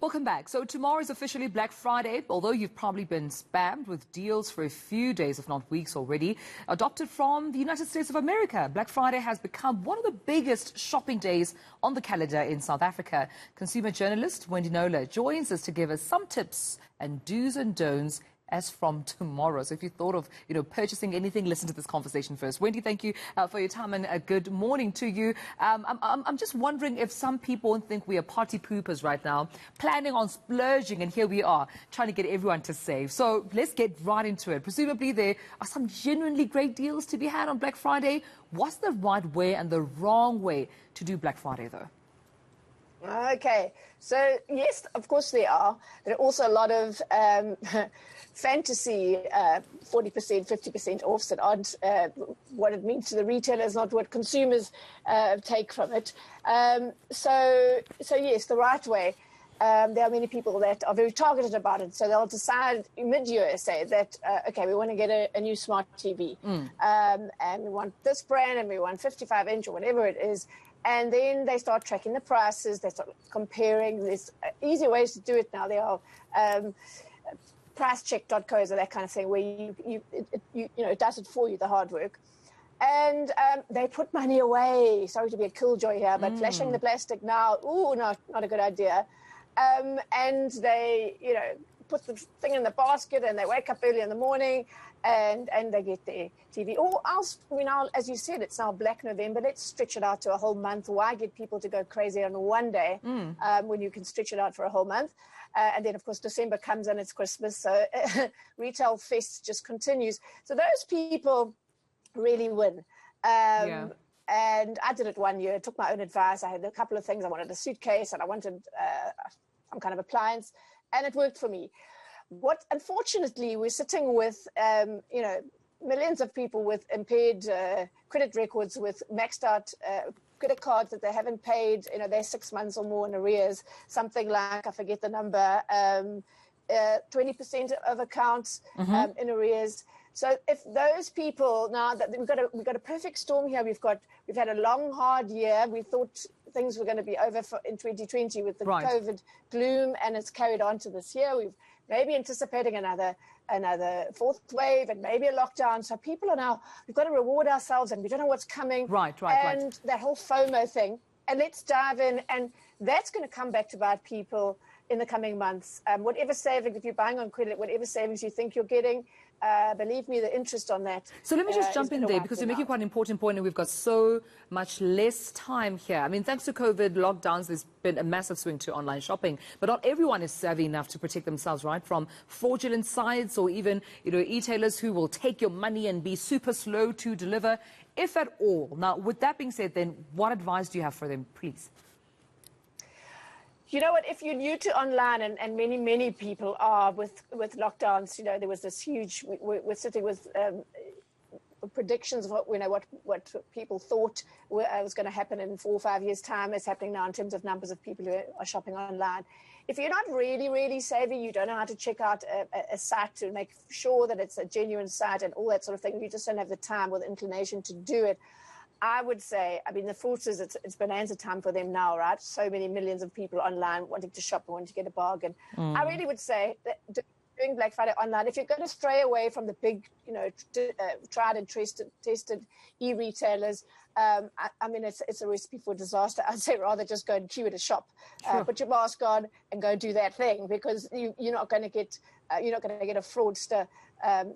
Welcome back. So tomorrow is officially Black Friday, although you've probably been spammed with deals for a few days, if not weeks already. Adopted from the United States of America, Black Friday has become one of the biggest shopping days on the calendar in South Africa. Consumer journalist Wendy Knowler joins us to give us some tips and do's and don'ts as from tomorrow. So if you thought of, purchasing anything, listen to this conversation first. Wendy, thank you for your time and good morning to you. I'm just wondering if some people think we are party poopers right now, planning on splurging, and here we are trying to get everyone to save. So let's get right into it. Presumably there are some genuinely great deals to be had on Black Friday. What's the right way and the wrong way to do Black Friday though? Okay, so yes, of course there are. There are also a lot of fantasy 40%, 50% offs that aren't what it means to the retailers, not what consumers take from it. So yes, the right way. There are many people that are very targeted about it. So they'll decide mid-year, say that, okay, we want to get a new smart TV. And we want this brand and we want 55-inch or whatever it is. And then they start tracking the prices. They start comparing. There's easy ways to do it now. There are pricecheck.co's or that kind of thing where it does it for you, the hard work. And they put money away. Sorry to be a killjoy here, but flashing the plastic now, not a good idea. And they, put the thing in the basket and they wake up early in the morning and they get their TV. Or else, as you said, it's now Black November. Let's stretch it out to a whole month. Why get people to go crazy on one day when you can stretch it out for a whole month? And then, of course, December comes and it's Christmas. So retail fest just continues. So those people really win. And I did it one year, took my own advice. I had a couple of things. I wanted a suitcase and I wanted some kind of appliance. And it worked for me. Unfortunately, we're sitting with, millions of people with impaired credit records, with maxed out credit cards that they haven't paid. They're 6 months or more in arrears. Something like, I forget the number, 20% of accounts in arrears. So if those people now that we've got a perfect storm here, we've had a long hard year. We thought things were going to be over in 2020 with the COVID gloom, and it's carried on to this year. We've maybe anticipating another fourth wave and maybe a lockdown. So people are now, we've got to reward ourselves and we don't know what's coming. And that whole FOMO thing. And let's dive in, and that's going to come back to bite people in the coming months. Whatever savings, if you're buying on credit, whatever savings you think you're getting, believe me, the interest on that. So let me just jump in there, because you're making quite an important point, and we've got so much less time here. I mean, thanks to COVID lockdowns, there's been a massive swing to online shopping, but not everyone is savvy enough to protect themselves, right, from fraudulent sites or even, e-tailers who will take your money and be super slow to deliver, if at all. Now, with that being said, then what advice do you have for them, please? You know what, if you're new to online, and many people are with lockdowns, there was this huge, we're sitting with predictions of what people thought was going to happen in 4 or 5 years' time. Is happening now in terms of numbers of people who are shopping online. If you're not really savvy, you don't know how to check out a site to make sure that it's a genuine site and all that sort of thing, you just don't have the time or the inclination to do it, I would say, the fraudsters, it's bonanza time for them now, right? So many millions of people online wanting to shop and wanting to get a bargain. I really would say that doing Black Friday online, if you're going to stray away from the big, tried and tested e-retailers, it's a recipe for disaster. I'd say rather just go and queue at a shop, put your mask on and go do that thing, because you're not going to get a fraudster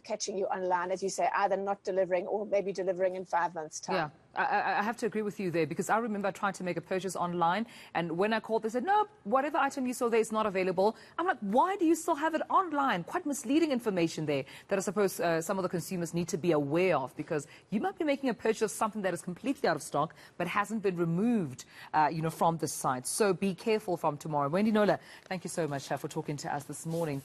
catching you online, as you say, either not delivering or maybe delivering in 5 months' time. Yeah, I have to agree with you there, because I remember trying to make a purchase online, and when I called, they said, no, whatever item you saw there is not available. I'm like, why do you still have it online? Quite misleading information there that I suppose some of the consumers need to be aware of, because you might be making a purchase of something that is completely out of stock but hasn't been removed, from the site. So be careful from tomorrow. Wendy Knowler, thank you so much for talking to us this morning.